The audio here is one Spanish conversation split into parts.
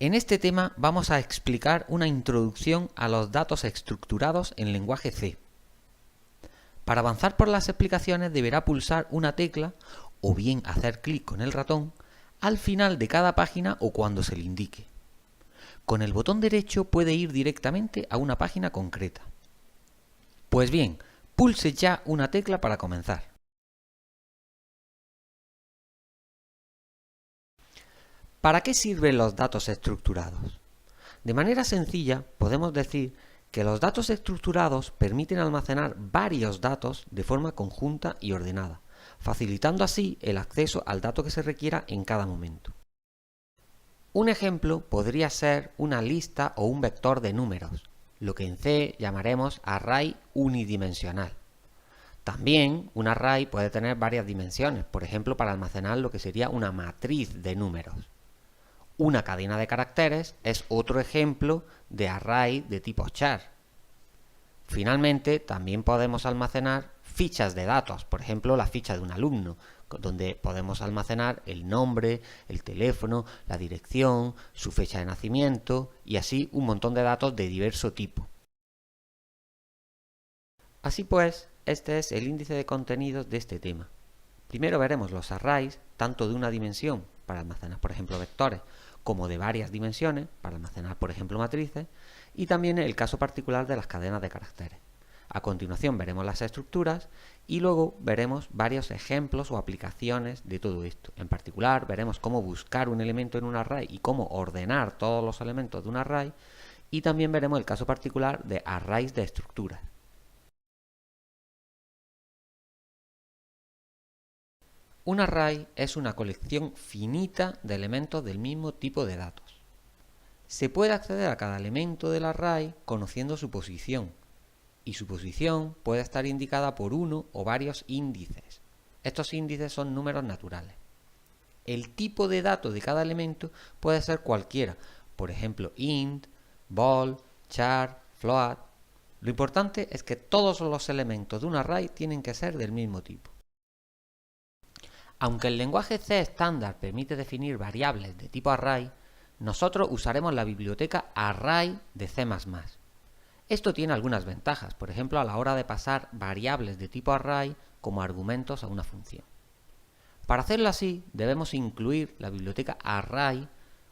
En este tema vamos a explicar una introducción a los datos estructurados en lenguaje C. Para avanzar por las explicaciones deberá pulsar una tecla o bien hacer clic con el ratón al final de cada página o cuando se le indique. Con el botón derecho puede ir directamente a una página concreta. Pues bien, pulse ya una tecla para comenzar. ¿Para qué sirven los datos estructurados? De manera sencilla, podemos decir que los datos estructurados permiten almacenar varios datos de forma conjunta y ordenada, facilitando así el acceso al dato que se requiera en cada momento. Un ejemplo podría ser una lista o un vector de números, lo que en C llamaremos array unidimensional. También un array puede tener varias dimensiones, por ejemplo para almacenar lo que sería una matriz de números. Una cadena de caracteres es otro ejemplo de array de tipo char. Finalmente, también podemos almacenar fichas de datos, por ejemplo la ficha de un alumno, donde podemos almacenar el nombre, el teléfono, la dirección, su fecha de nacimiento y así un montón de datos de diverso tipo. Así pues, este es el índice de contenidos de este tema. Primero veremos los arrays, tanto de una dimensión, para almacenar por ejemplo vectores, como de varias dimensiones, para almacenar por ejemplo matrices, y también el caso particular de las cadenas de caracteres. A continuación veremos las estructuras y luego veremos varios ejemplos o aplicaciones de todo esto. En particular veremos cómo buscar un elemento en un array y cómo ordenar todos los elementos de un array, y también veremos el caso particular de arrays de estructuras. Un array es una colección finita de elementos del mismo tipo de datos. Se puede acceder a cada elemento del array conociendo su posición, y su posición puede estar indicada por uno o varios índices. Estos índices son números naturales. El tipo de dato de cada elemento puede ser cualquiera, por ejemplo int, bol, char, float. Lo importante es que todos los elementos de un array tienen que ser del mismo tipo. Aunque el lenguaje C estándar permite definir variables de tipo array, nosotros usaremos la biblioteca array de C++. Esto tiene algunas ventajas, por ejemplo a la hora de pasar variables de tipo array como argumentos a una función. Para hacerlo así, debemos incluir la biblioteca array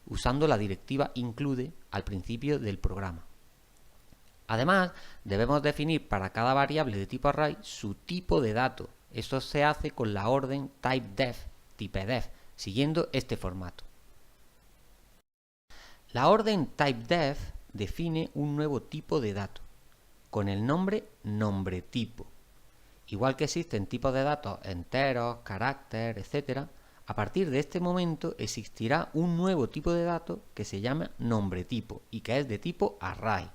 usando la directiva include al principio del programa. Además, debemos definir para cada variable de tipo array su tipo de dato. Esto se hace con la orden typedef, siguiendo este formato. La orden typedef define un nuevo tipo de dato, con el nombre nombre-tipo. Igual que existen tipos de datos enteros, carácter, etc., a partir de este momento existirá un nuevo tipo de dato que se llama nombre-tipo y que es de tipo array.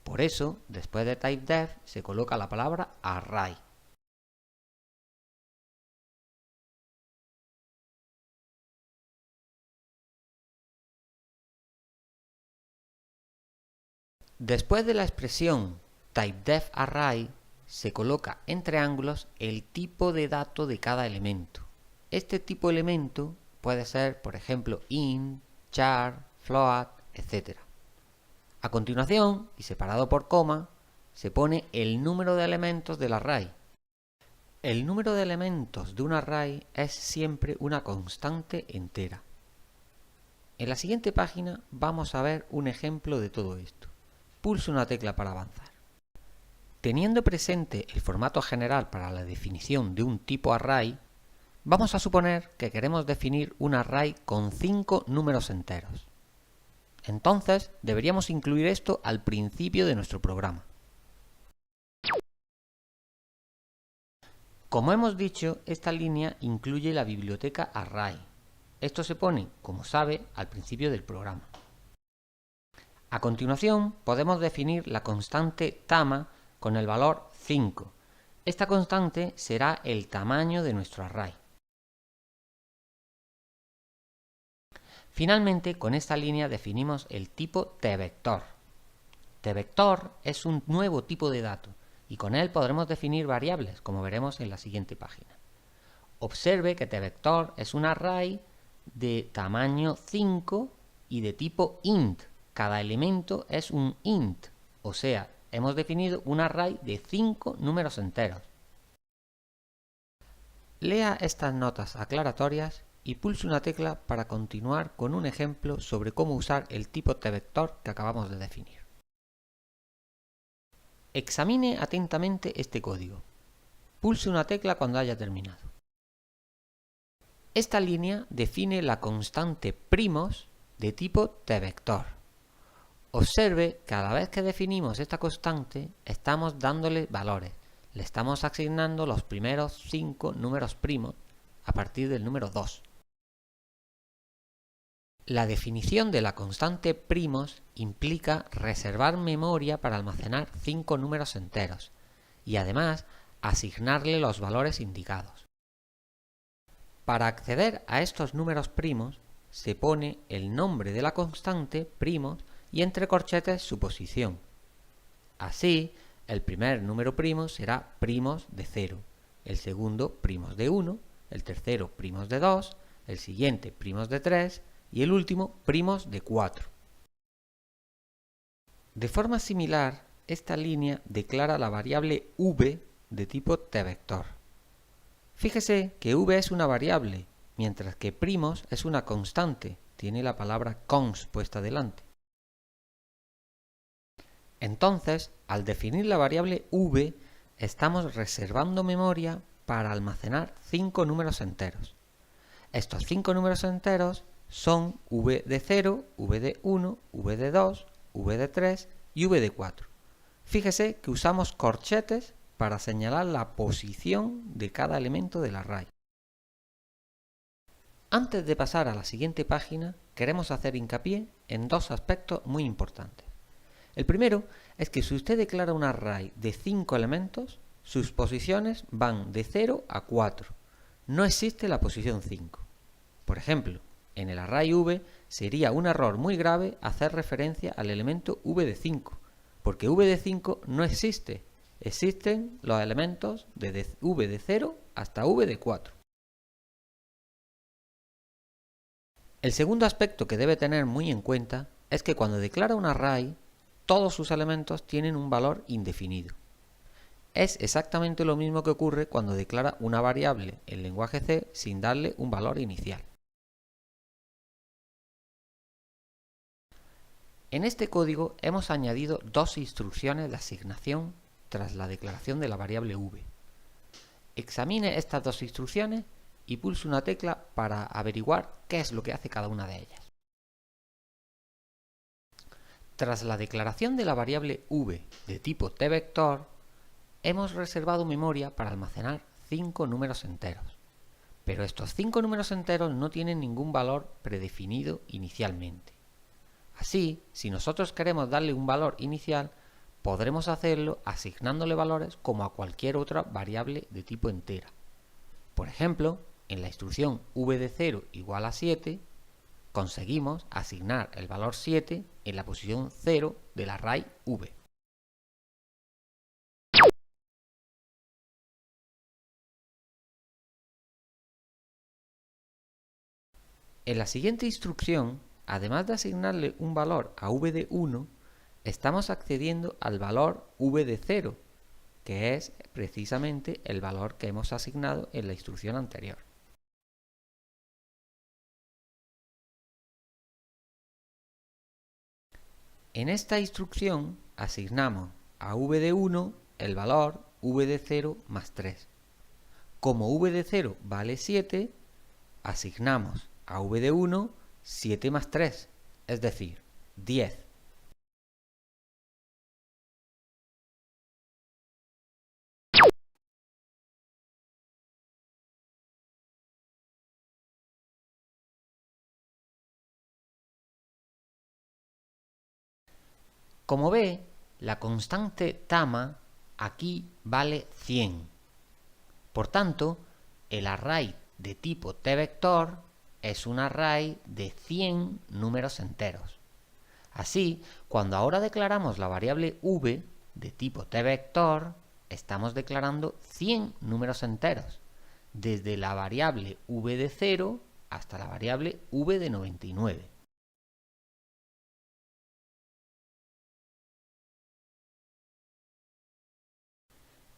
Por eso, después de typedef se coloca la palabra array. Después de la expresión typedef_array se coloca entre ángulos el tipo de dato de cada elemento. Este tipo de elemento puede ser, por ejemplo, int, char, float, etc. A continuación, y separado por coma, se pone el número de elementos del array. El número de elementos de un array es siempre una constante entera. En la siguiente página vamos a ver un ejemplo de todo esto. Pulse una tecla para avanzar. Teniendo presente el formato general para la definición de un tipo array, vamos a suponer que queremos definir un array con 5 números enteros. Entonces, deberíamos incluir esto al principio de nuestro programa. Como hemos dicho, esta línea incluye la biblioteca array. Esto se pone, como sabe, al principio del programa. A continuación, podemos definir la constante tama con el valor 5. Esta constante será el tamaño de nuestro array. Finalmente, con esta línea definimos el tipo tvector. Tvector es un nuevo tipo de dato y con él podremos definir variables, como veremos en la siguiente página. Observe que tvector es un array de tamaño 5 y de tipo int. Cada elemento es un int, o sea, hemos definido un array de 5 números enteros. Lea estas notas aclaratorias y pulse una tecla para continuar con un ejemplo sobre cómo usar el tipo tvector que acabamos de definir. Examine atentamente este código. Pulse una tecla cuando haya terminado. Esta línea define la constante primos de tipo tvector. Observe que a la vez que definimos esta constante, estamos dándole valores. Le estamos asignando los primeros 5 números primos a partir del número 2. La definición de la constante primos implica reservar memoria para almacenar 5 números enteros y además asignarle los valores indicados. Para acceder a estos números primos se pone el nombre de la constante primos y entre corchetes su posición. Así, el primer número primo será primos de 0, el segundo primos de 1, el tercero primos de 2, el siguiente primos de 3 y el último primos de 4. De forma similar, esta línea declara la variable v de tipo tvector. Fíjese que v es una variable, mientras que primos es una constante, tiene la palabra const puesta delante. Entonces, al definir la variable v, estamos reservando memoria para almacenar 5 números enteros. Estos 5 números enteros son v de 0, v de 1, v de 2, v de 3 y v de 4. Fíjese que usamos corchetes para señalar la posición de cada elemento del array. Antes de pasar a la siguiente página, queremos hacer hincapié en dos aspectos muy importantes. El primero es que si usted declara un array de 5 elementos, sus posiciones van de 0 a 4. No existe la posición 5. Por ejemplo, en el array v sería un error muy grave hacer referencia al elemento v de 5, porque v de 5 no existe. Existen los elementos desde v de 0 hasta v de 4. El segundo aspecto que debe tener muy en cuenta es que cuando declara un array, todos sus elementos tienen un valor indefinido. Es exactamente lo mismo que ocurre cuando declara una variable en lenguaje C sin darle un valor inicial. En este código hemos añadido dos instrucciones de asignación tras la declaración de la variable v. Examine estas dos instrucciones y pulse una tecla para averiguar qué es lo que hace cada una de ellas. Tras la declaración de la variable v de tipo tvector, hemos reservado memoria para almacenar 5 números enteros. Pero estos 5 números enteros no tienen ningún valor predefinido inicialmente. Así, si nosotros queremos darle un valor inicial, podremos hacerlo asignándole valores como a cualquier otra variable de tipo entera. Por ejemplo, en la instrucción v de 0 igual a 7, conseguimos asignar el valor 7 en la posición 0 del array v. En la siguiente instrucción, además de asignarle un valor a v de 1, estamos accediendo al valor v de 0, que es precisamente el valor que hemos asignado en la instrucción anterior. En esta instrucción asignamos a v de 1 el valor v de 0 más 3. Como v de 0 vale 7, asignamos a v de 1 7 más 3, es decir, 10. Como ve, la constante tama aquí vale 100. Por tanto, el array de tipo tvector es un array de 100 números enteros. Así, cuando ahora declaramos la variable v de tipo tvector, estamos declarando 100 números enteros, desde la variable v de 0 hasta la variable v de 99.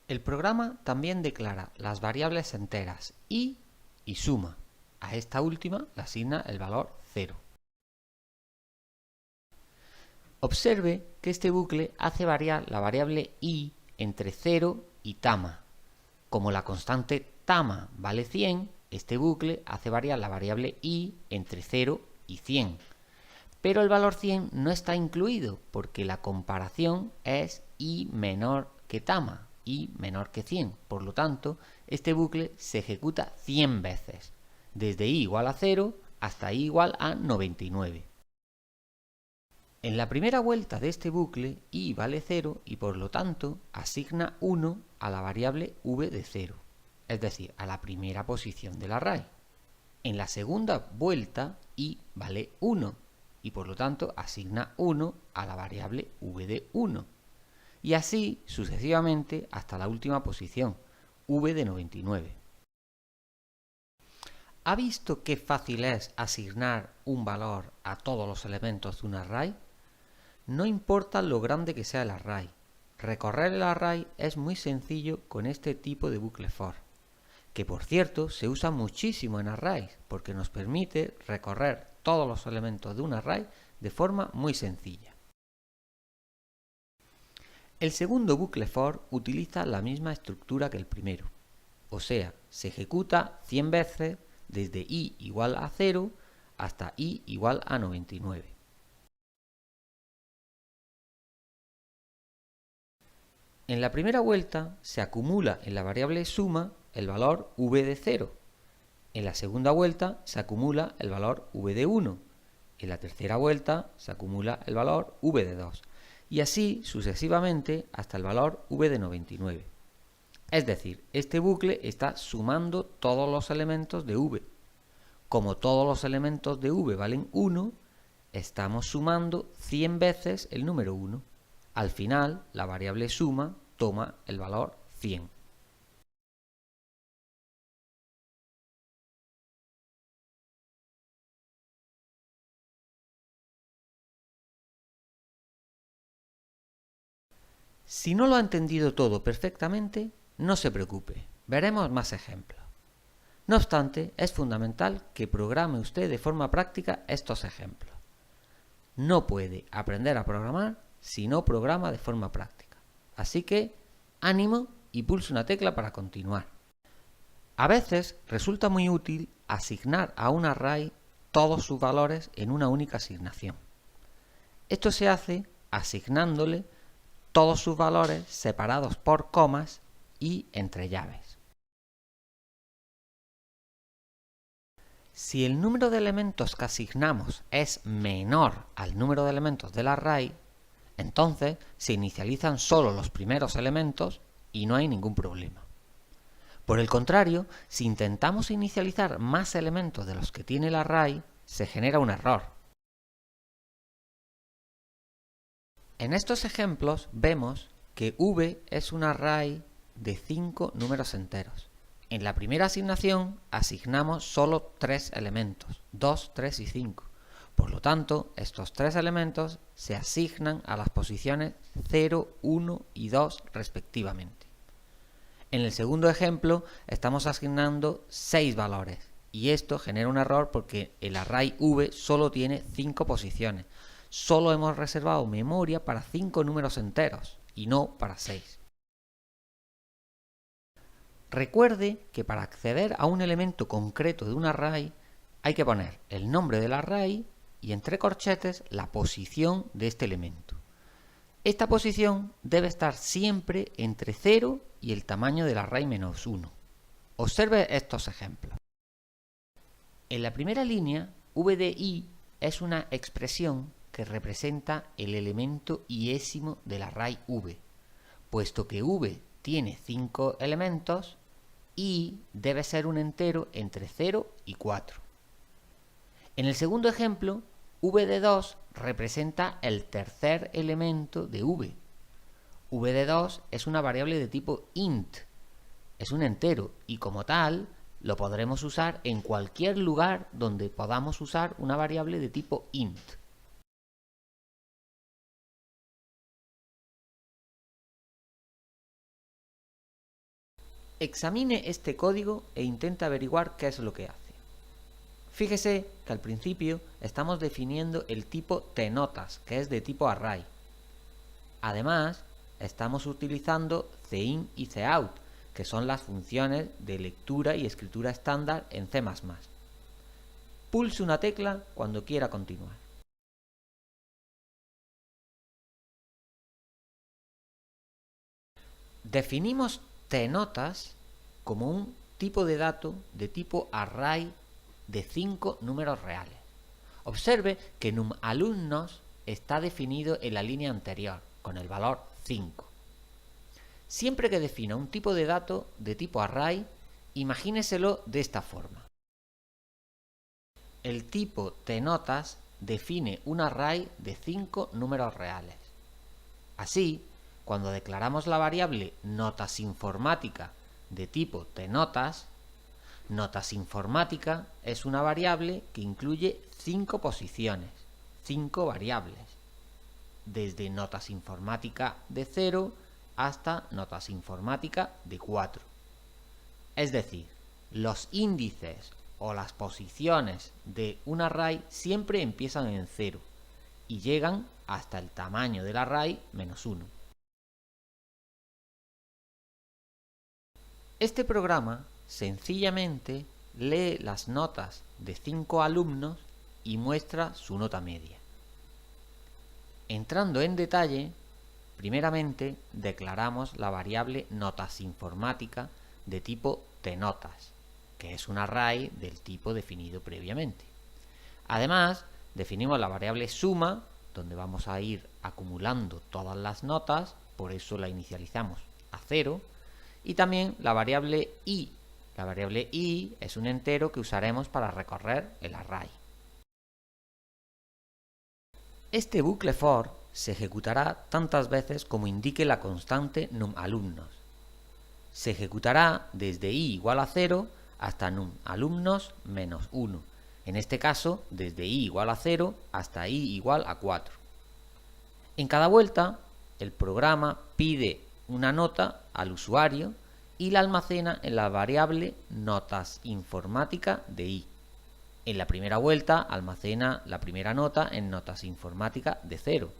El programa también declara las variables enteras i y suma. A esta última le asigna el valor 0. Observe que este bucle hace variar la variable i entre 0 y tama. Como la constante tama vale 100, este bucle hace variar la variable i entre 0 y 100. Pero el valor 100 no está incluido porque la comparación es i menor que tama, i menor que 100. Por lo tanto, este bucle se ejecuta 100 veces, desde i igual a 0 hasta i igual a 99. En la primera vuelta de este bucle, i vale 0 y por lo tanto asigna 1 a la variable v de 0, es decir, a la primera posición del array. En la segunda vuelta, i vale 1 y por lo tanto asigna 1 a la variable v de 1. Y así sucesivamente hasta la última posición, v de 99. ¿Ha visto qué fácil es asignar un valor a todos los elementos de un array? No importa lo grande que sea el array. Recorrer el array es muy sencillo con este tipo de bucle for, que por cierto se usa muchísimo en arrays porque nos permite recorrer todos los elementos de un array de forma muy sencilla. El segundo bucle for utiliza la misma estructura que el primero, o sea, se ejecuta 100 veces desde i igual a 0 hasta i igual a 99. En la primera vuelta se acumula en la variable suma el valor v de 0. En la segunda vuelta se acumula el valor v de 1. En la tercera vuelta se acumula el valor v de 2. Y así sucesivamente hasta el valor v de 99. Es decir, este bucle está sumando todos los elementos de v. Como todos los elementos de v valen 1, estamos sumando 100 veces el número 1. Al final, la variable suma toma el valor 100. Si no lo ha entendido todo perfectamente, no se preocupe, veremos más ejemplos. No obstante, es fundamental que programe usted de forma práctica estos ejemplos. No puede aprender a programar si no programa de forma práctica. Así que, ánimo y pulse una tecla para continuar. A veces resulta muy útil asignar a un array todos sus valores en una única asignación. Esto se hace asignándole todos sus valores separados por comas y entre llaves. Si el número de elementos que asignamos es menor al número de elementos del array, entonces se inicializan solo los primeros elementos y no hay ningún problema. Por el contrario, si intentamos inicializar más elementos de los que tiene el array, se genera un error. En estos ejemplos vemos que v es un array de 5 números enteros. En la primera asignación asignamos solo 3 elementos, 2, 3 y 5. Por lo tanto, estos 3 elementos se asignan a las posiciones 0, 1 y 2 respectivamente. En el segundo ejemplo estamos asignando 6 valores y esto genera un error porque el array v solo tiene 5 posiciones. Solo hemos reservado memoria para 5 números enteros y no para 6. Recuerde que para acceder a un elemento concreto de un array hay que poner el nombre del array y entre corchetes la posición de este elemento. Esta posición debe estar siempre entre 0 y el tamaño del array menos 1. Observe estos ejemplos. En la primera línea, v de i es una expresión que representa el elemento iésimo del array v. Puesto que v tiene 5 elementos, i debe ser un entero entre 0 y 4. En el segundo ejemplo, v de 2 representa el tercer elemento de v. v de 2 es una variable de tipo int, es un entero y como tal lo podremos usar en cualquier lugar donde podamos usar una variable de tipo int. Examine este código e intente averiguar qué es lo que hace. Fíjese que al principio estamos definiendo el tipo tNotas, que es de tipo array. Además, estamos utilizando cin y cout, que son las funciones de lectura y escritura estándar en C++. Pulse una tecla cuando quiera continuar. Definimos tNotas como un tipo de dato de tipo array de 5 números reales. Observe que numalumnos está definido en la línea anterior, con el valor 5. Siempre que defina un tipo de dato de tipo array, imagíneselo de esta forma. El tipo tNotas define un array de 5 números reales. Así, cuando declaramos la variable notasinformática de tipo tNotas, notasinformática es una variable que incluye 5 posiciones, 5 variables, desde notasinformática de 0 hasta notasinformática de 4. Es decir, los índices o las posiciones de un array siempre empiezan en 0 y llegan hasta el tamaño del array menos 1. Este programa sencillamente lee las notas de 5 alumnos y muestra su nota media. Entrando en detalle, primeramente declaramos la variable notasinformática de tipo tNotas, que es un array del tipo definido previamente. Además, definimos la variable suma, donde vamos a ir acumulando todas las notas, por eso la inicializamos a 0, y también la variable i. La variable i es un entero que usaremos para recorrer el array. Este bucle for se ejecutará tantas veces como indique la constante numalumnos. Se ejecutará desde i igual a 0 hasta numalumnos menos 1. En este caso, desde i igual a 0 hasta i igual a 4. En cada vuelta, el programa pide una nota al usuario y la almacena en la variable notasinformática de i. En la primera vuelta almacena la primera nota en notasinformática de 0.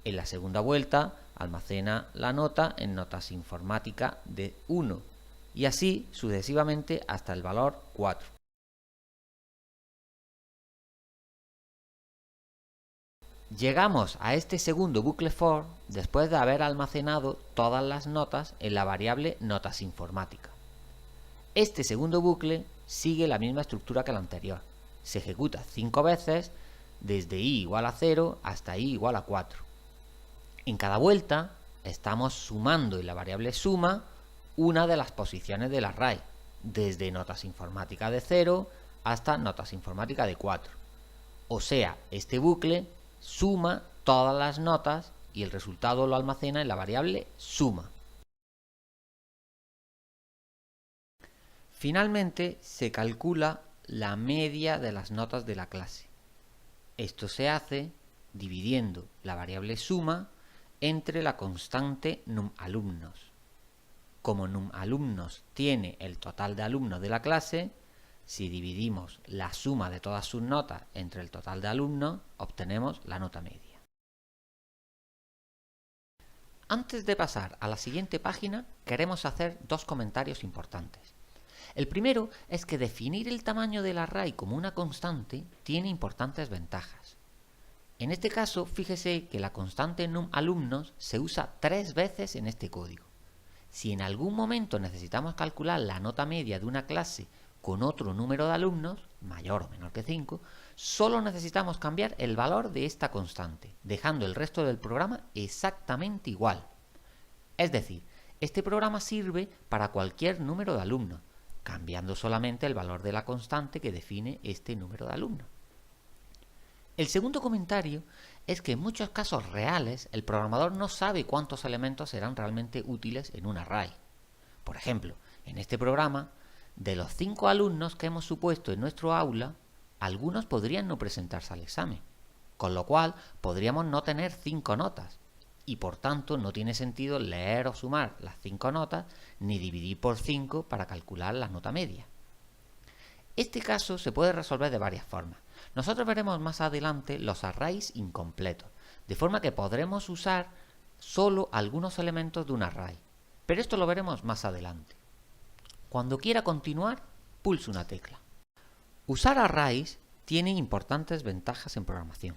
En la segunda vuelta almacena la nota en notasinformática de 1 y así sucesivamente hasta el valor 4. Llegamos a este segundo bucle for después de haber almacenado todas las notas en la variable notasinformática. Este segundo bucle sigue la misma estructura que el anterior. Se ejecuta 5 veces desde i igual a 0 hasta i igual a 4. En cada vuelta estamos sumando en la variable suma una de las posiciones del array, desde notasinformática de 0 hasta notasinformática de 4. O sea, este bucle suma todas las notas y el resultado lo almacena en la variable suma. Finalmente, se calcula la media de las notas de la clase. Esto se hace dividiendo la variable suma entre la constante numalumnos. Como numalumnos tiene el total de alumnos de la clase, si dividimos la suma de todas sus notas entre el total de alumnos, obtenemos la nota media. Antes de pasar a la siguiente página, queremos hacer dos comentarios importantes. El primero es que definir el tamaño del array como una constante tiene importantes ventajas. En este caso, fíjese que la constante numalumnos se usa 3 veces en este código. Si en algún momento necesitamos calcular la nota media de una clase con otro número de alumnos, mayor o menor que 5, solo necesitamos cambiar el valor de esta constante, dejando el resto del programa exactamente igual. Es decir, este programa sirve para cualquier número de alumnos, cambiando solamente el valor de la constante que define este número de alumnos. El segundo comentario es que en muchos casos reales el programador no sabe cuántos elementos serán realmente útiles en un array. Por ejemplo, en este programa, de los 5 alumnos que hemos supuesto en nuestro aula, algunos podrían no presentarse al examen, con lo cual podríamos no tener 5 notas, y por tanto no tiene sentido leer o sumar las 5 notas ni dividir por 5 para calcular la nota media. Este caso se puede resolver de varias formas. Nosotros veremos más adelante los arrays incompletos, de forma que podremos usar solo algunos elementos de un array, pero esto lo veremos más adelante. Cuando quiera continuar, pulse una tecla. Usar arrays tiene importantes ventajas en programación.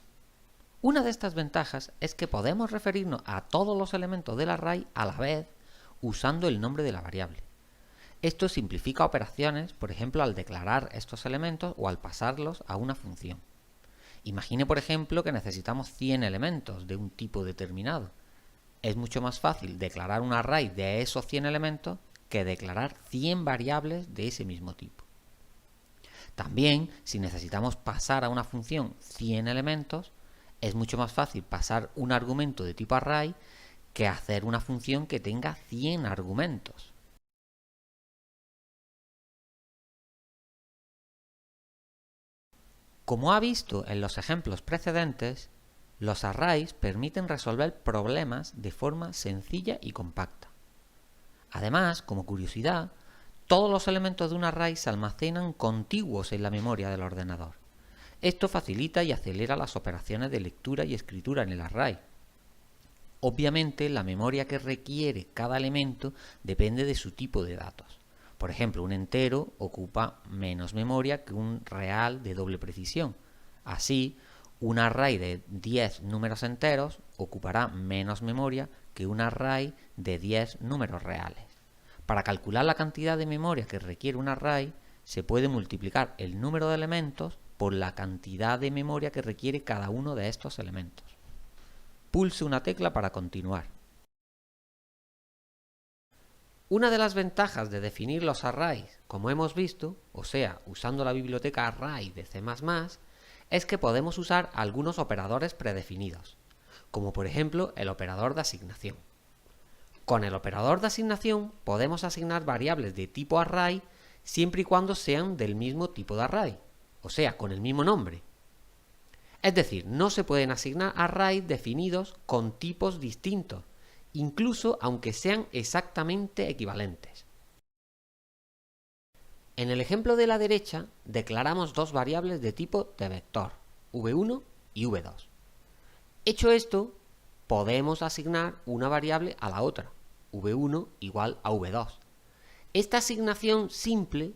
Una de estas ventajas es que podemos referirnos a todos los elementos del array a la vez usando el nombre de la variable. Esto simplifica operaciones, por ejemplo, al declarar estos elementos o al pasarlos a una función. Imagine, por ejemplo, que necesitamos 100 elementos de un tipo determinado. Es mucho más fácil declarar un array de esos 100 elementos que declarar 100 variables de ese mismo tipo. También, si necesitamos pasar a una función 100 elementos, es mucho más fácil pasar un argumento de tipo array que hacer una función que tenga 100 argumentos. Como ha visto en los ejemplos precedentes, los arrays permiten resolver problemas de forma sencilla y compacta. Además, como curiosidad, todos los elementos de un array se almacenan contiguos en la memoria del ordenador. Esto facilita y acelera las operaciones de lectura y escritura en el array. Obviamente, la memoria que requiere cada elemento depende de su tipo de datos. Por ejemplo, un entero ocupa menos memoria que un real de doble precisión. Así, un array de 10 números enteros ocupará menos memoria que un array de 10 números reales. Para calcular la cantidad de memoria que requiere un array, se puede multiplicar el número de elementos por la cantidad de memoria que requiere cada uno de estos elementos. Pulse una tecla para continuar. Una de las ventajas de definir los arrays, como hemos visto, o sea, usando la biblioteca array de C++, es que podemos usar algunos operadores predefinidos, como por ejemplo el operador de asignación. Con el operador de asignación podemos asignar variables de tipo array siempre y cuando sean del mismo tipo de array, o sea, con el mismo nombre. Es decir, no se pueden asignar arrays definidos con tipos distintos, incluso aunque sean exactamente equivalentes. En el ejemplo de la derecha, declaramos dos variables de tipo de vector, v1 y v2. Hecho esto, podemos asignar una variable a la otra, v1 igual a v2. Esta asignación simple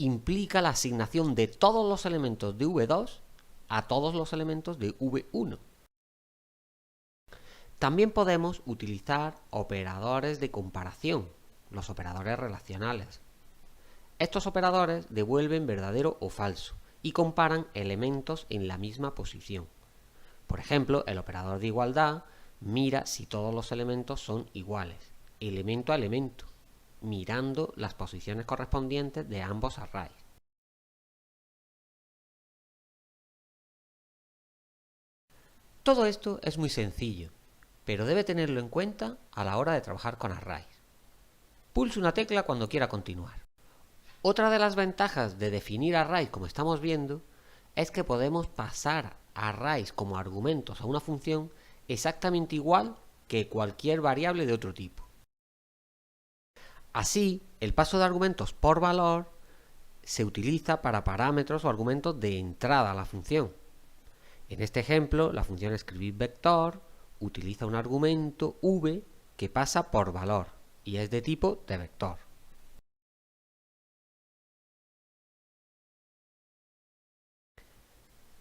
implica la asignación de todos los elementos de v2 a todos los elementos de v1. También podemos utilizar operadores de comparación, los operadores relacionales. Estos operadores devuelven verdadero o falso y comparan elementos en la misma posición. Por ejemplo, el operador de igualdad mira si todos los elementos son iguales, elemento a elemento, mirando las posiciones correspondientes de ambos arrays. Todo esto es muy sencillo, pero debe tenerlo en cuenta a la hora de trabajar con arrays. Pulse una tecla cuando quiera continuar. Otra de las ventajas de definir arrays, como estamos viendo, es que podemos pasar arrays como argumentos a una función exactamente igual que cualquier variable de otro tipo. Así, el paso de argumentos por valor se utiliza para parámetros o argumentos de entrada a la función. En este ejemplo, la función escribirVector utiliza un argumento v que pasa por valor y es de tipo de vector.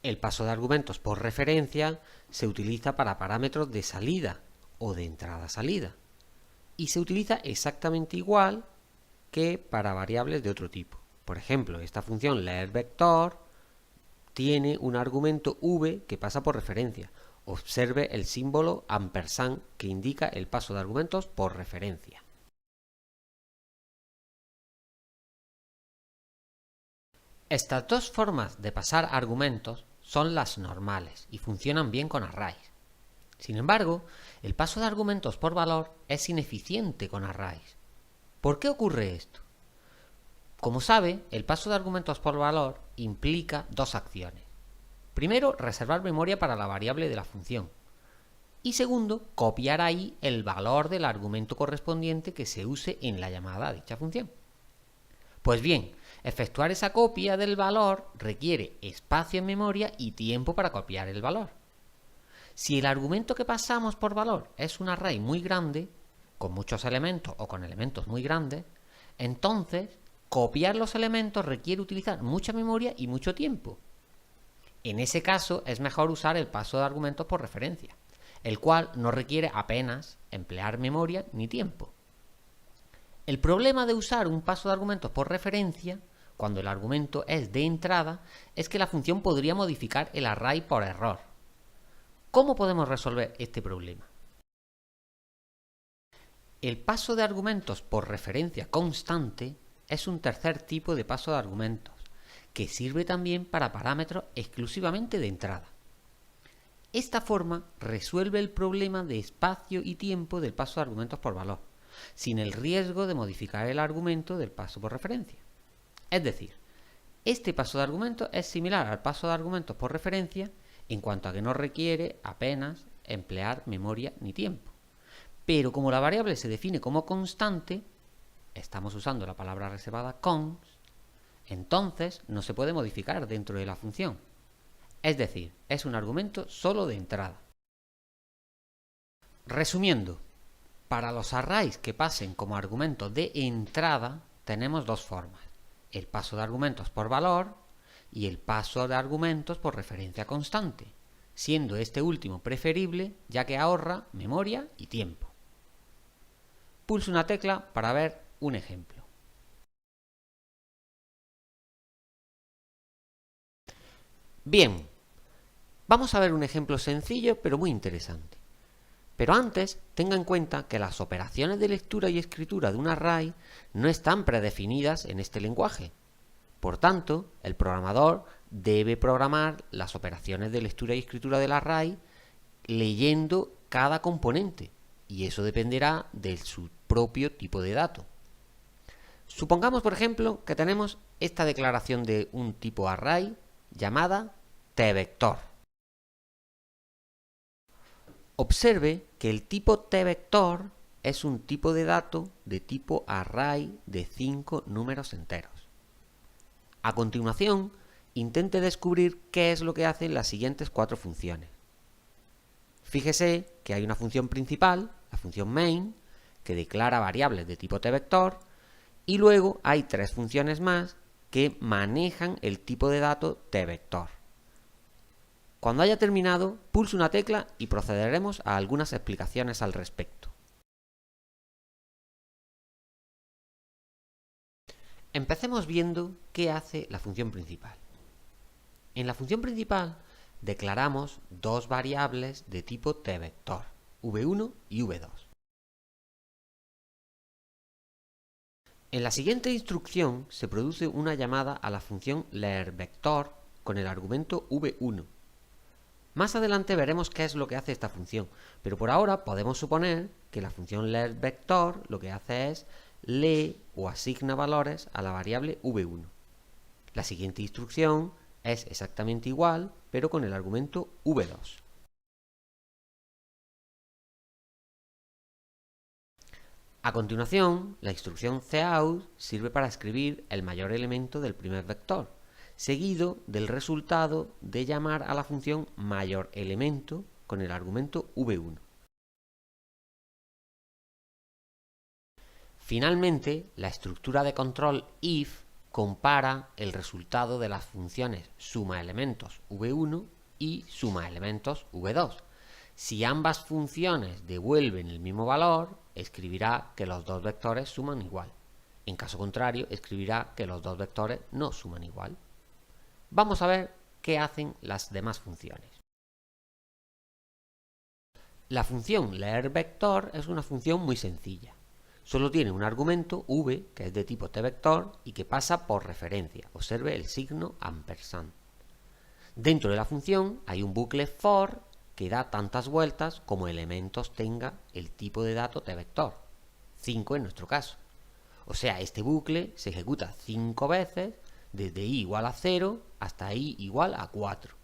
El paso de argumentos por referencia se utiliza para parámetros de salida o de entrada-salida y se utiliza exactamente igual que para variables de otro tipo. Por ejemplo, esta función leerVector tiene un argumento v que pasa por referencia. Observe el símbolo ampersand que indica el paso de argumentos por referencia. Estas dos formas de pasar argumentos son las normales y funcionan bien con arrays. Sin embargo, el paso de argumentos por valor es ineficiente con arrays. ¿Por qué ocurre esto? Como sabe, el paso de argumentos por valor implica dos acciones. Primero, reservar memoria para la variable de la función. Y segundo, copiar ahí el valor del argumento correspondiente que se use en la llamada a dicha función. Pues bien, efectuar esa copia del valor requiere espacio en memoria y tiempo para copiar el valor. Si el argumento que pasamos por valor es un array muy grande, con muchos elementos o con elementos muy grandes, entonces copiar los elementos requiere utilizar mucha memoria y mucho tiempo. En ese caso es mejor usar el paso de argumentos por referencia, el cual no requiere apenas emplear memoria ni tiempo. El problema de usar un paso de argumentos por referencia, cuando el argumento es de entrada, es que la función podría modificar el array por error. ¿Cómo podemos resolver este problema? El paso de argumentos por referencia constante es un tercer tipo de paso de argumentos, que sirve también para parámetros exclusivamente de entrada. Esta forma resuelve el problema de espacio y tiempo del paso de argumentos por valor, sin el riesgo de modificar el argumento del paso por referencia. Es decir, este paso de argumentos es similar al paso de argumentos por referencia en cuanto a que no requiere apenas emplear memoria ni tiempo. Pero como la variable se define como constante, estamos usando la palabra reservada const, entonces no se puede modificar dentro de la función. Es decir, es un argumento solo de entrada. Resumiendo, para los arrays que pasen como argumento de entrada tenemos dos formas: el paso de argumentos por valor y el paso de argumentos por referencia constante, siendo este último preferible ya que ahorra memoria y tiempo. Pulso una tecla para ver un ejemplo. Bien, vamos a ver un ejemplo sencillo pero muy interesante. Pero antes, tenga en cuenta que las operaciones de lectura y escritura de un array no están predefinidas en este lenguaje. Por tanto, el programador debe programar las operaciones de lectura y escritura del array leyendo cada componente, y eso dependerá de su propio tipo de dato. Supongamos, por ejemplo, que tenemos esta declaración de un tipo array llamada tvector. Observe que el tipo tvector es un tipo de dato de tipo array de 5 números enteros. A continuación, intente descubrir qué es lo que hacen las siguientes 4 funciones. Fíjese que hay una función principal, la función main, que declara variables de tipo tvector, y luego hay 3 funciones más que manejan el tipo de dato tvector. Cuando haya terminado, pulse una tecla y procederemos a algunas explicaciones al respecto. Empecemos viendo qué hace la función principal. En la función principal declaramos 2 variables de tipo tvector, v1 y v2. En la siguiente instrucción se produce una llamada a la función leerVector con el argumento v1. Más adelante veremos qué es lo que hace esta función, pero por ahora podemos suponer que la función leerVector lo que hace es lee o asigna valores a la variable v1. La siguiente instrucción es exactamente igual, pero con el argumento v2. A continuación, la instrucción cout sirve para escribir el mayor elemento del primer vector, seguido del resultado de llamar a la función mayorElemento con el argumento v1. Finalmente, la estructura de control if compara el resultado de las funciones sumaElementos v1 y sumaElementos v2. Si ambas funciones devuelven el mismo valor, escribirá que los dos vectores suman igual. En caso contrario, escribirá que los dos vectores no suman igual. Vamos a ver qué hacen las demás funciones. La función leerVector es una función muy sencilla. Solo tiene un argumento v, que es de tipo tvector y que pasa por referencia. Observe el signo ampersand. Dentro de la función hay un bucle for que da tantas vueltas como elementos tenga el tipo de dato tvector, 5 en nuestro caso. O sea, este bucle se ejecuta 5 veces desde i igual a 0 hasta i igual a 4.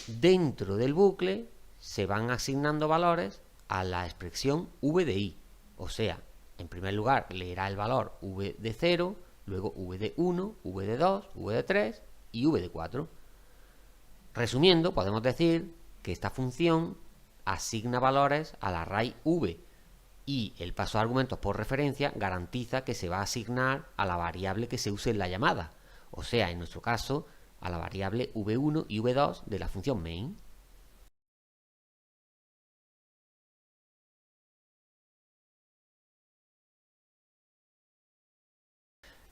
Dentro del bucle se van asignando valores a la expresión v de i. O sea, en primer lugar leerá el valor v de 0, luego v de 1, v de 2, v de 3 y v de 4. Resumiendo, podemos decir que esta función asigna valores al array v y el paso de argumentos por referencia garantiza que se va a asignar a la variable que se use en la llamada, o sea, en nuestro caso, a la variable v1 y v2 de la función main.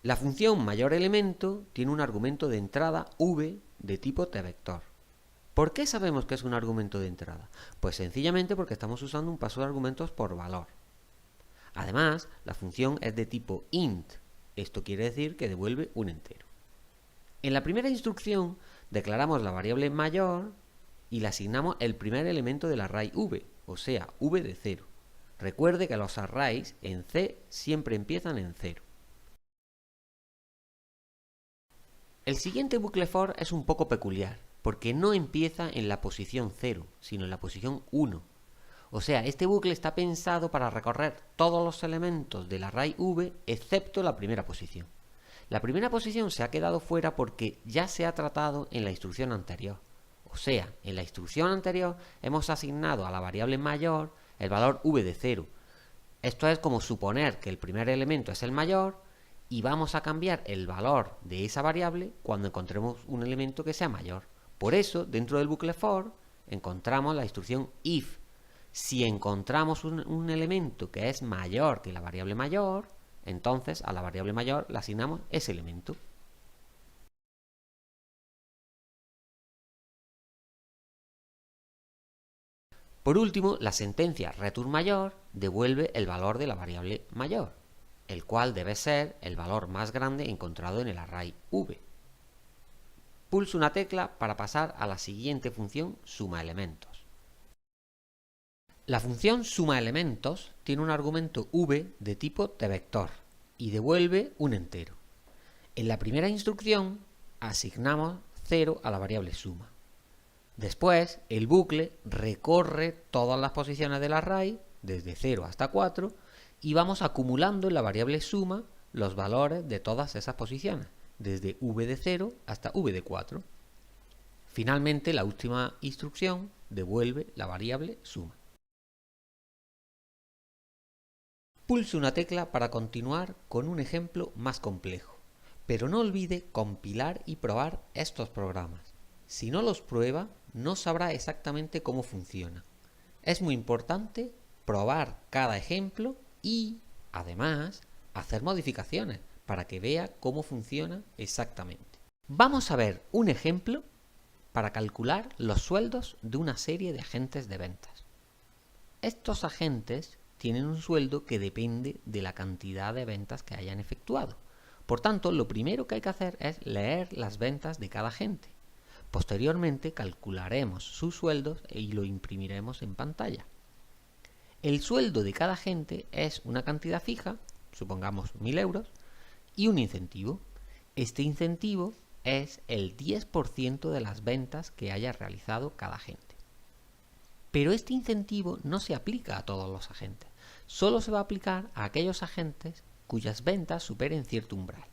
La función mayor elemento tiene un argumento de entrada v de tipo tvector. ¿Por qué sabemos que es un argumento de entrada? Pues sencillamente porque estamos usando un paso de argumentos por valor. Además, la función es de tipo int. Esto quiere decir que devuelve un entero. En la primera instrucción declaramos la variable mayor y le asignamos el primer elemento del array v, o sea, v de 0. Recuerde que los arrays en C siempre empiezan en 0. El siguiente bucle for es un poco peculiar, porque no empieza en la posición 0, sino en la posición 1. O sea, este bucle está pensado para recorrer todos los elementos del array v excepto la primera posición. La primera posición se ha quedado fuera porque ya se ha tratado en la instrucción anterior. O sea, en la instrucción anterior hemos asignado a la variable mayor el valor v de 0. Esto es como suponer que el primer elemento es el mayor y vamos a cambiar el valor de esa variable cuando encontremos un elemento que sea mayor. Por eso, dentro del bucle for, encontramos la instrucción if. Si encontramos un elemento que es mayor que la variable mayor, entonces a la variable mayor le asignamos ese elemento. Por último, la sentencia return mayor devuelve el valor de la variable mayor, el cual debe ser el valor más grande encontrado en el array v. Pulso una tecla para pasar a la siguiente función suma elementos. La función suma elementos tiene un argumento v de tipo tvector y devuelve un entero. En la primera instrucción asignamos 0 a la variable suma. Después, el bucle recorre todas las posiciones del array, desde 0 hasta 4, y vamos acumulando en la variable suma los valores de todas esas posiciones, desde v de 0 hasta v de 4. Finalmente, la última instrucción devuelve la variable suma. Pulse una tecla para continuar con un ejemplo más complejo, pero no olvide compilar y probar estos programas. Si no los prueba, no sabrá exactamente cómo funciona. Es muy importante probar cada ejemplo y, además, hacer modificaciones para que vea cómo funciona exactamente. Vamos a ver un ejemplo para calcular los sueldos de una serie de agentes de ventas. Estos agentes tienen un sueldo que depende de la cantidad de ventas que hayan efectuado. Por tanto, lo primero que hay que hacer es leer las ventas de cada agente. Posteriormente calcularemos sus sueldos y lo imprimiremos en pantalla. El sueldo de cada agente es una cantidad fija, supongamos 1000 euros, y un incentivo. Este incentivo es el 10% de las ventas que haya realizado cada agente. Pero este incentivo no se aplica a todos los agentes, solo se va a aplicar a aquellos agentes cuyas ventas superen cierto umbral.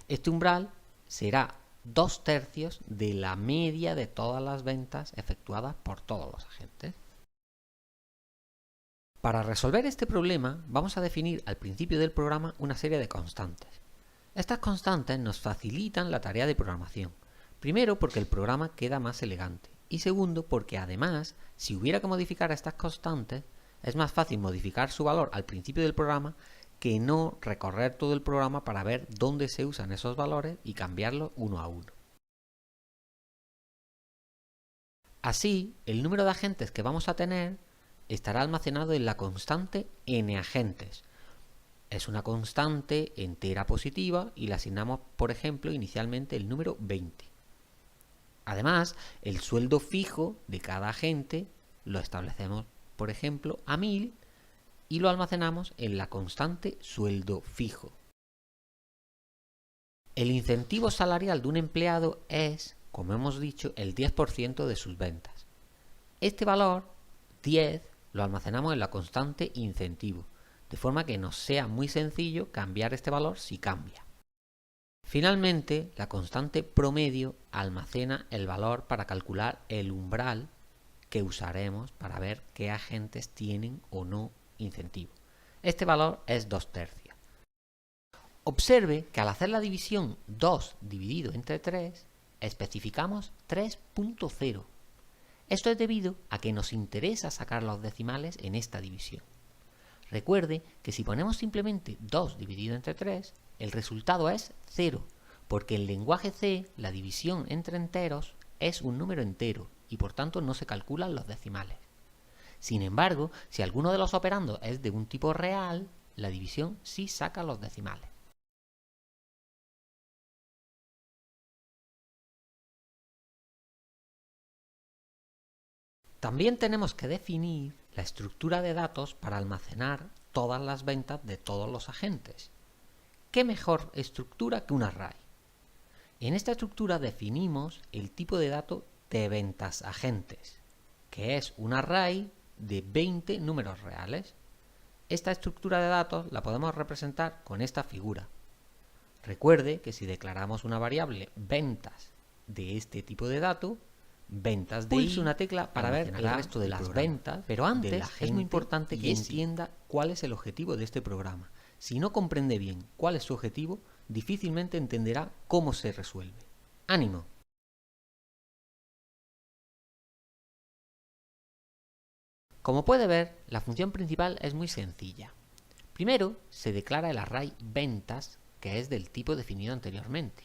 Este umbral será 2/3 de la media de todas las ventas efectuadas por todos los agentes. Para resolver este problema vamos a definir al principio del programa una serie de constantes. Estas constantes nos facilitan la tarea de programación. Primero porque el programa queda más elegante y segundo porque además si hubiera que modificar estas constantes es más fácil modificar su valor al principio del programa que no recorrer todo el programa para ver dónde se usan esos valores y cambiarlos uno a uno. Así, el número de agentes que vamos a tener estará almacenado en la constante n-agentes. Es una constante entera positiva y le asignamos, por ejemplo, inicialmente el número 20. Además, el sueldo fijo de cada agente lo establecemos, por ejemplo, a 1000 y lo almacenamos en la constante sueldo fijo. El incentivo salarial de un empleado es, como hemos dicho, el 10% de sus ventas. Este valor, 10, lo almacenamos en la constante incentivo, de forma que nos sea muy sencillo cambiar este valor si cambia. Finalmente, la constante promedio almacena el valor para calcular el umbral que usaremos para ver qué agentes tienen o no incentivo. Este valor es 2/3. Observe que al hacer la división 2 dividido entre 3, especificamos 3.0. Esto es debido a que nos interesa sacar los decimales en esta división. Recuerde que si ponemos simplemente 2 dividido entre 3, el resultado es 0, porque en lenguaje C la división entre enteros es un número entero y por tanto no se calculan los decimales. Sin embargo, si alguno de los operandos es de un tipo real, la división sí saca los decimales. También tenemos que definir la estructura de datos para almacenar todas las ventas de todos los agentes. ¿Qué mejor estructura que un array? En esta estructura definimos el tipo de dato de ventas agentes, que es un array de 20 números reales. Esta estructura de datos la podemos representar con esta figura. Recuerde que si declaramos una variable ventas de este tipo de dato, ventas de pulse una tecla para ver el resto de las ventas, pero antes es muy importante que entienda cuál es el objetivo de este programa. Si no comprende bien cuál es su objetivo, difícilmente entenderá cómo se resuelve. ¡Ánimo! Como puede ver, la función principal es muy sencilla. Primero, se declara el array ventas, que es del tipo definido anteriormente.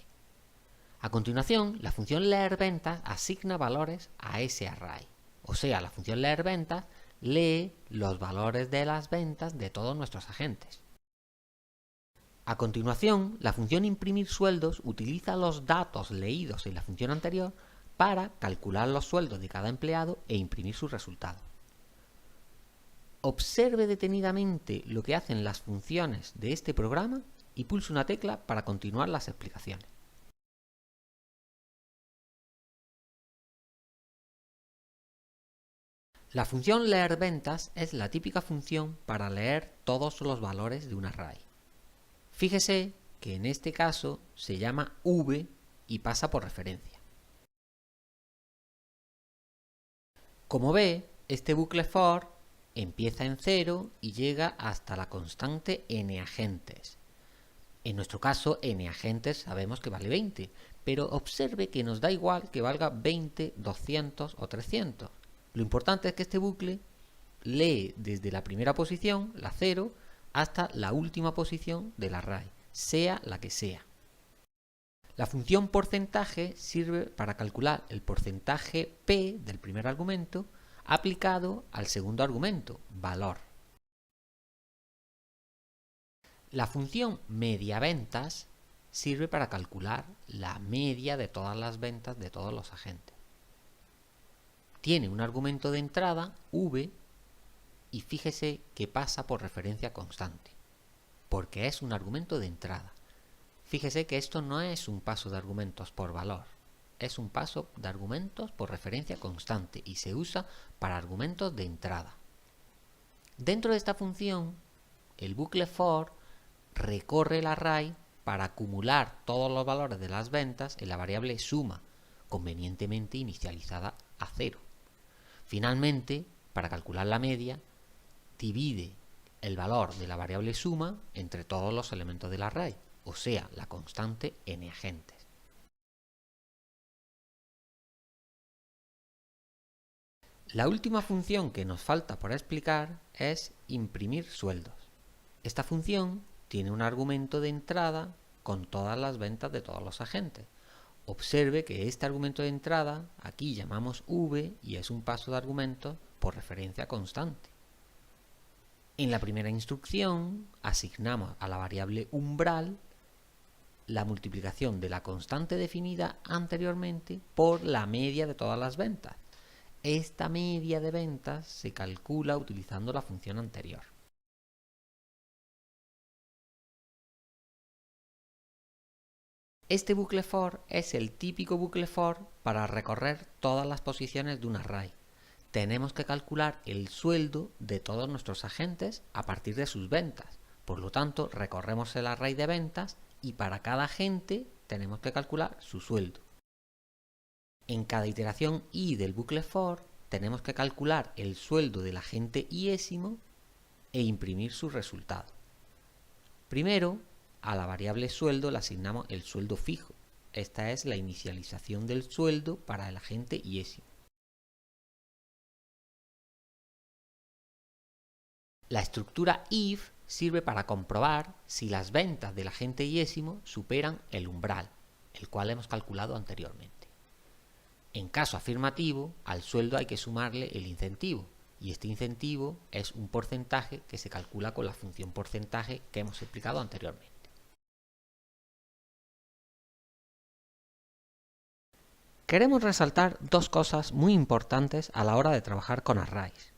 A continuación, la función leerVentas asigna valores a ese array. O sea, la función leerVentas lee los valores de las ventas de todos nuestros agentes. A continuación, la función imprimirSueldos utiliza los datos leídos en la función anterior para calcular los sueldos de cada empleado e imprimir su resultado. Observe detenidamente lo que hacen las funciones de este programa y pulse una tecla para continuar las explicaciones. La función leerVentas es la típica función para leer todos los valores de un array. Fíjese que en este caso se llama v y pasa por referencia. Como ve, este bucle for empieza en 0 y llega hasta la constante n agentes. En nuestro caso, n agentes sabemos que vale 20, pero observe que nos da igual que valga 20, 200 o 300. Lo importante es que este bucle lee desde la primera posición, la 0, hasta la última posición del array, sea la que sea. La función porcentaje sirve para calcular el porcentaje P del primer argumento aplicado al segundo argumento, valor. La función mediaventas sirve para calcular la media de todas las ventas de todos los agentes. Tiene un argumento de entrada, v, y fíjese que pasa por referencia constante, porque es un argumento de entrada. Fíjese que esto no es un paso de argumentos por valor, es un paso de argumentos por referencia constante y se usa para argumentos de entrada. Dentro de esta función, el bucle for recorre el array para acumular todos los valores de las ventas en la variable suma, convenientemente inicializada a 0. Finalmente, para calcular la media, divide el valor de la variable suma entre todos los elementos del array, o sea, la constante n agentes. La última función que nos falta por explicar es imprimir sueldos. Esta función tiene un argumento de entrada con todas las ventas de todos los agentes. Observe que este argumento de entrada aquí llamamos v y es un paso de argumentos por referencia constante. En la primera instrucción asignamos a la variable umbral la multiplicación de la constante definida anteriormente por la media de todas las ventas. Esta media de ventas se calcula utilizando la función anterior. Este bucle for es el típico bucle for para recorrer todas las posiciones de un array. tenemos que calcular el sueldo de todos nuestros agentes a partir de sus ventas. Por lo tanto, recorremos el array de ventas y para cada agente tenemos que calcular su sueldo. En cada iteración i del bucle for tenemos que calcular el sueldo del agente iésimo e imprimir su resultado. Primero, a la variable sueldo le asignamos el sueldo fijo. Esta es la inicialización del sueldo para el agente iésimo. La estructura if sirve para comprobar si las ventas del agente iésimo superan el umbral, el cual hemos calculado anteriormente. En caso afirmativo, al sueldo hay que sumarle el incentivo, y este incentivo es un porcentaje que se calcula con la función porcentaje que hemos explicado anteriormente. Queremos resaltar dos cosas muy importantes a la hora de trabajar con arrays.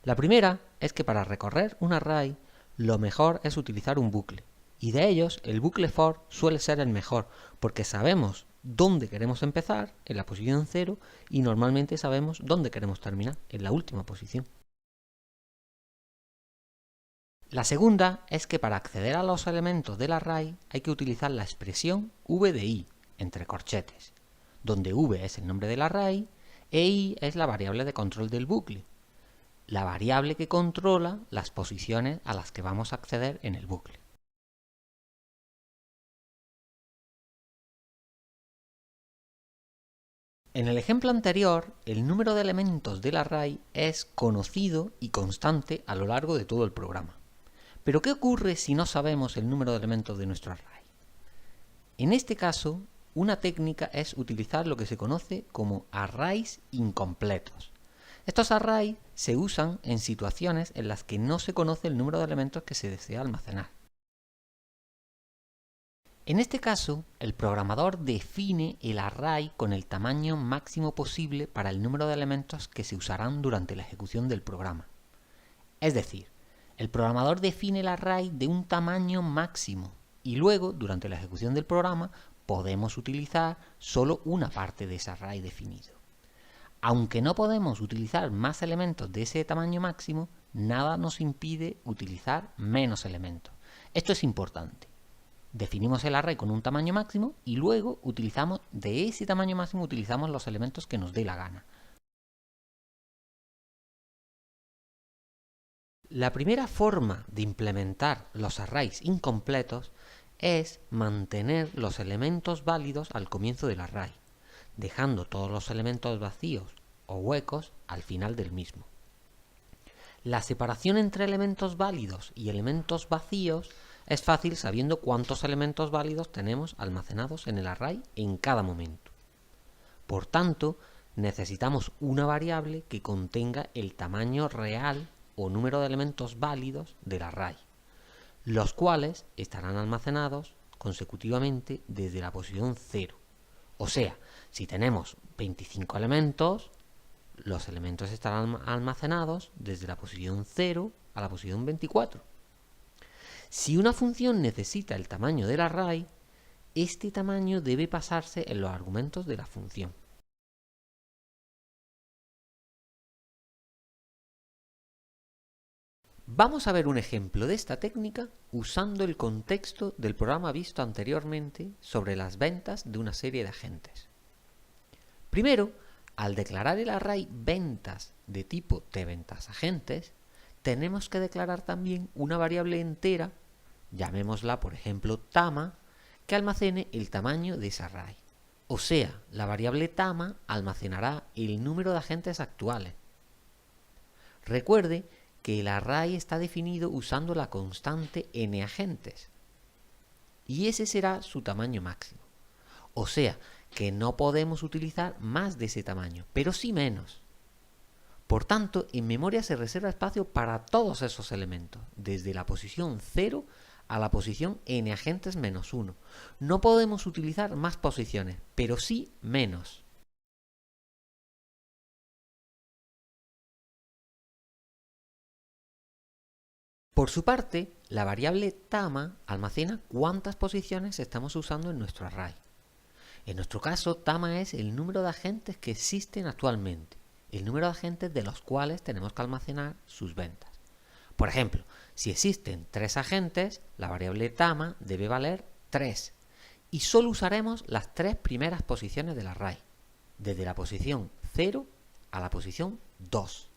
La primera es que para recorrer un array, lo mejor es utilizar un bucle, y de ellos el bucle for suele ser el mejor, porque sabemos dónde queremos empezar, en la posición 0, y normalmente sabemos dónde queremos terminar, en la última posición. La segunda es que para acceder a los elementos del array hay que utilizar la expresión v de i, entre corchetes, donde v es el nombre del array e i es la variable de control del bucle, la variable que controla las posiciones a las que vamos a acceder en el bucle. En el ejemplo anterior, el número de elementos del array es conocido y constante a lo largo de todo el programa. Pero ¿qué ocurre si no sabemos el número de elementos de nuestro array? En este caso, una técnica es utilizar lo que se conoce como arrays incompletos. Estos arrays se usan en situaciones en las que no se conoce el número de elementos que se desea almacenar. En este caso, el programador define el array con el tamaño máximo posible para el número de elementos que se usarán durante la ejecución del programa. Es decir, el programador define el array de un tamaño máximo y luego, durante la ejecución del programa, podemos utilizar solo una parte de ese array definido. Aunque no podemos utilizar más elementos de ese tamaño máximo, nada nos impide utilizar menos elementos. Esto es importante. Definimos el array con un tamaño máximo y luego utilizamos de ese tamaño máximo utilizamos los elementos que nos dé la gana. La primera forma de implementar los arrays incompletos es mantener los elementos válidos al comienzo del array, dejando todos los elementos vacíos o huecos al final del mismo. La separación entre elementos válidos y elementos vacíos es fácil sabiendo cuántos elementos válidos tenemos almacenados en el array en cada momento. Por tanto, necesitamos una variable que contenga el tamaño real o número de elementos válidos del array, los cuales estarán almacenados consecutivamente desde la posición 0. O sea, si tenemos 25 elementos, los elementos estarán almacenados desde la posición 0 a la posición 24. Si una función necesita el tamaño del array, este tamaño debe pasarse en los argumentos de la función. Vamos a ver un ejemplo de esta técnica usando el contexto del programa visto anteriormente sobre las ventas de una serie de agentes. Primero, al declarar el array ventas de tipo tVentasAgentes, tenemos que declarar también una variable entera, llamémosla por ejemplo tama, que almacene el tamaño de ese array. O sea, la variable tama almacenará el número de agentes actuales. Recuerde que el array está definido usando la constante nAgentes y ese será su tamaño máximo. O sea, que no podemos utilizar más de ese tamaño, pero sí menos. Por tanto, en memoria se reserva espacio para todos esos elementos, desde la posición 0 a la posición nAgentes menos 1. No podemos utilizar más posiciones, pero sí menos. Por su parte, la variable tama almacena cuántas posiciones estamos usando en nuestro array. En nuestro caso, tama es el número de agentes que existen actualmente el número de agentes de los cuales tenemos que almacenar sus ventas. Por ejemplo, si existen 3 agentes, la variable tama debe valer 3 y solo usaremos las 3 primeras posiciones del array, desde la posición 0 a la posición 2.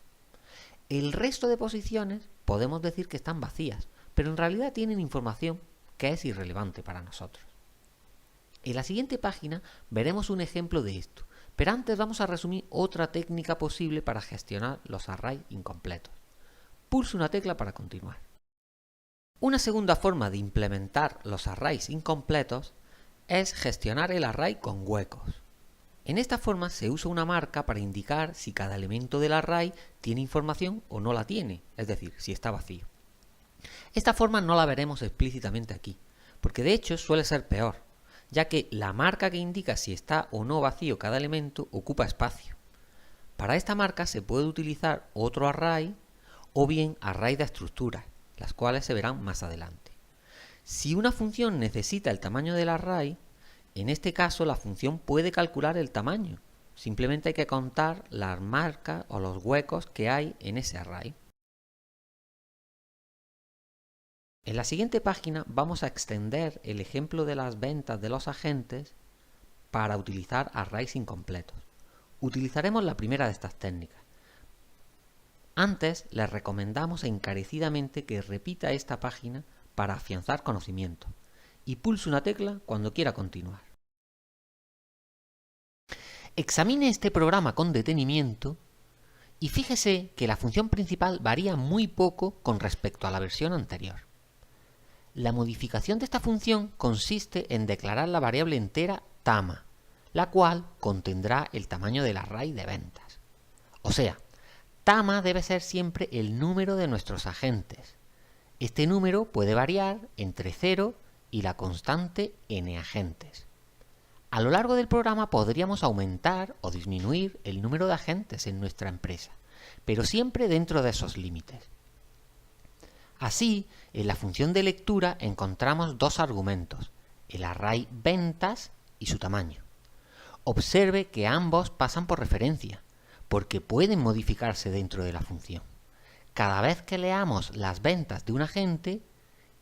El resto de posiciones podemos decir que están vacías, pero en realidad tienen información que es irrelevante para nosotros. En la siguiente página veremos un ejemplo de esto, pero antes vamos a resumir otra técnica posible para gestionar los arrays incompletos. Pulse una tecla para continuar. Una segunda forma de implementar los arrays incompletos es gestionar el array con huecos. En esta forma se usa una marca para indicar si cada elemento del array tiene información o no la tiene, es decir, si está vacío. Esta forma no la veremos explícitamente aquí, porque de hecho suele ser peor, ya que la marca que indica si está o no vacío cada elemento ocupa espacio. Para esta marca se puede utilizar otro array o bien array de estructuras, las cuales se verán más adelante. Si una función necesita el tamaño del array, en este caso la función puede calcular el tamaño. Simplemente hay que contar las marcas o los huecos que hay en ese array. En la siguiente página vamos a extender el ejemplo de las ventas de los agentes para utilizar arrays incompletos. Utilizaremos la primera de estas técnicas. Antes les recomendamos encarecidamente que repita esta página para afianzar conocimiento y pulse una tecla cuando quiera continuar. Examine este programa con detenimiento y fíjese que la función principal varía muy poco con respecto a la versión anterior. La modificación de esta función consiste en declarar la variable entera tama, la cual contendrá el tamaño del array de ventas. O sea, tama debe ser siempre el número de nuestros agentes. Este número puede variar entre 0 y la constante n agentes. A lo largo del programa podríamos aumentar o disminuir el número de agentes en nuestra empresa, pero siempre dentro de esos límites. Así, en la función de lectura encontramos dos argumentos, el array ventas y su tamaño. Observe que ambos pasan por referencia, porque pueden modificarse dentro de la función. Cada vez que leamos las ventas de un agente,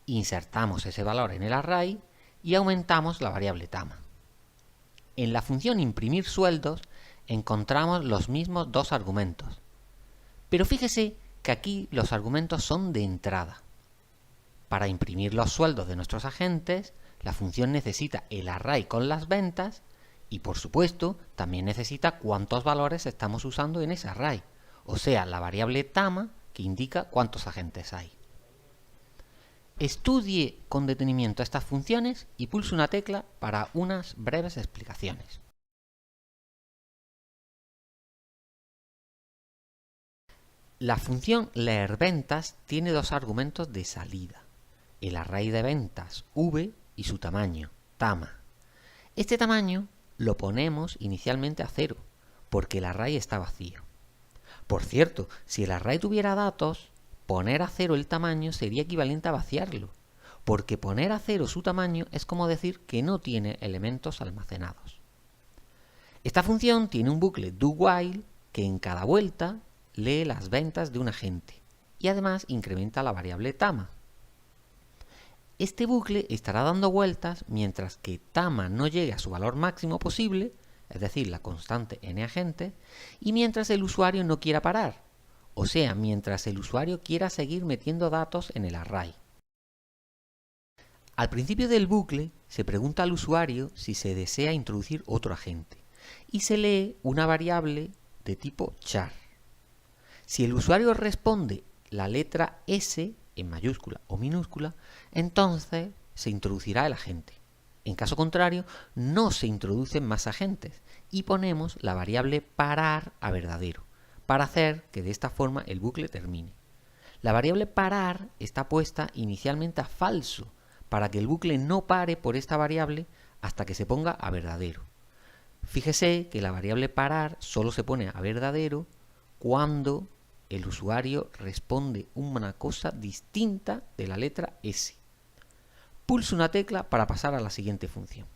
insertamos ese valor en el array y aumentamos la variable tama. En la función imprimir sueldos encontramos los mismos dos argumentos, pero fíjese que aquí los argumentos son de entrada. Para imprimir los sueldos de nuestros agentes, la función necesita el array con las ventas y, por supuesto, también necesita cuántos valores estamos usando en ese array, o sea, la variable tama que indica cuántos agentes hay. Estudie con detenimiento estas funciones y pulse una tecla para unas breves explicaciones. La función leerVentas tiene dos argumentos de salida, el array de ventas v y su tamaño, tama. Este tamaño lo ponemos inicialmente a 0, porque el array está vacío. Por cierto, si el array tuviera datos, poner a 0 el tamaño sería equivalente a vaciarlo, porque poner a 0 su tamaño es como decir que no tiene elementos almacenados. Esta función tiene un bucle do-while que en cada vuelta lee las ventas de un agente y además incrementa la variable tama. Este bucle estará dando vueltas mientras que tama no llegue a su valor máximo posible, es decir, la constante n agentes, y mientras el usuario no quiera parar, o sea, mientras el usuario quiera seguir metiendo datos en el array. Al principio del bucle se pregunta al usuario si se desea introducir otro agente y se lee una variable de tipo char. Si el usuario responde la letra S en mayúscula o minúscula, entonces se introducirá el agente. En caso contrario, no se introducen más agentes y ponemos la variable parar a verdadero, para hacer que de esta forma el bucle termine. La variable parar está puesta inicialmente a falso, para que el bucle no pare por esta variable hasta que se ponga a verdadero. Fíjese que la variable parar solo se pone a verdadero cuando el usuario responde una cosa distinta de la letra S. Pulse una tecla para pasar a la siguiente función.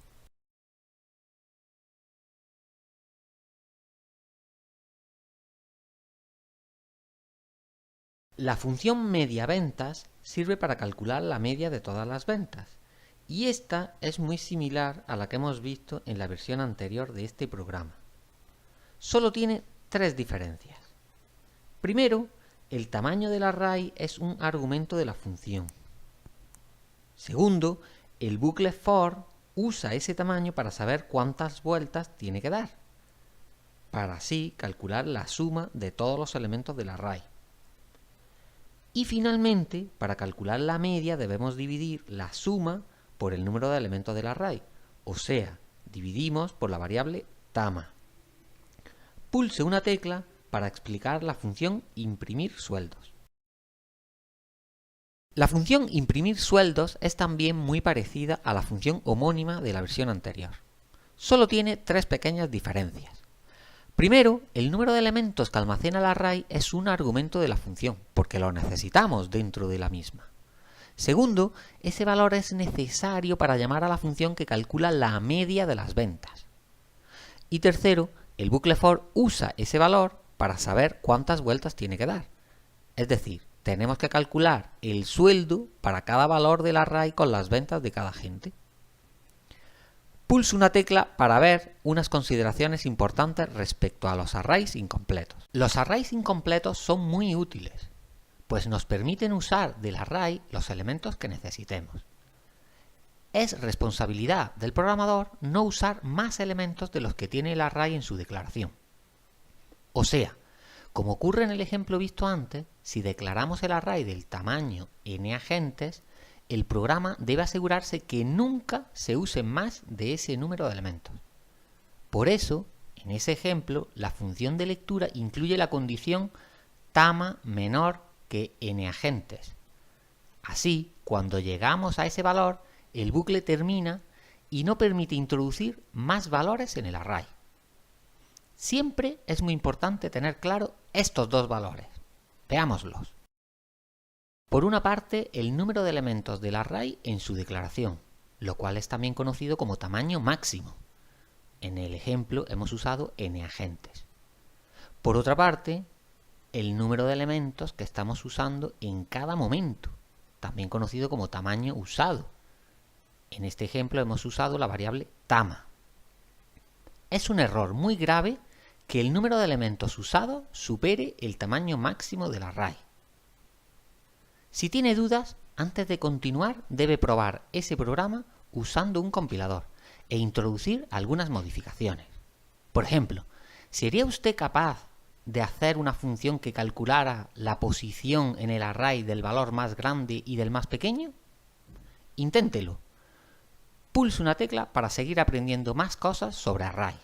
La función media ventas sirve para calcular la media de todas las ventas, y esta es muy similar a la que hemos visto en la versión anterior de este programa. Solo tiene tres diferencias. Primero, el tamaño del array es un argumento de la función. Segundo, el bucle for usa ese tamaño para saber cuántas vueltas tiene que dar, para así calcular la suma de todos los elementos del array. Y finalmente, para calcular la media debemos dividir la suma por el número de elementos del array, o sea, dividimos por la variable tama. Pulse una tecla para explicar la función imprimir sueldos. La función imprimir sueldos es también muy parecida a la función homónima de la versión anterior. Solo tiene tres pequeñas diferencias. Primero, el número de elementos que almacena el array es un argumento de la función, porque lo necesitamos dentro de la misma. Segundo, ese valor es necesario para llamar a la función que calcula la media de las ventas. Y tercero, el bucle for usa ese valor para saber cuántas vueltas tiene que dar. Es decir, tenemos que calcular el sueldo para cada valor del array con las ventas de cada agente. Pulse una tecla para ver unas consideraciones importantes respecto a los arrays incompletos. Los arrays incompletos son muy útiles, pues nos permiten usar del array los elementos que necesitemos. Es responsabilidad del programador no usar más elementos de los que tiene el array en su declaración. O sea, como ocurre en el ejemplo visto antes, si declaramos el array del tamaño n agentes, el programa debe asegurarse que nunca se use más de ese número de elementos. Por eso, en ese ejemplo, la función de lectura incluye la condición tama menor que n agentes. Así, cuando llegamos a ese valor, el bucle termina y no permite introducir más valores en el array. Siempre es muy importante tener claro estos dos valores. Veámoslos. Por una parte, el número de elementos del array en su declaración, lo cual es también conocido como tamaño máximo. En el ejemplo hemos usado n agentes. Por otra parte, el número de elementos que estamos usando en cada momento, también conocido como tamaño usado. En este ejemplo hemos usado la variable tama. Es un error muy grave que el número de elementos usados supere el tamaño máximo del array. Si tiene dudas, antes de continuar debe probar ese programa usando un compilador e introducir algunas modificaciones. Por ejemplo, ¿sería usted capaz de hacer una función que calculara la posición en el array del valor más grande y del más pequeño? Inténtelo. Pulse una tecla para seguir aprendiendo más cosas sobre array.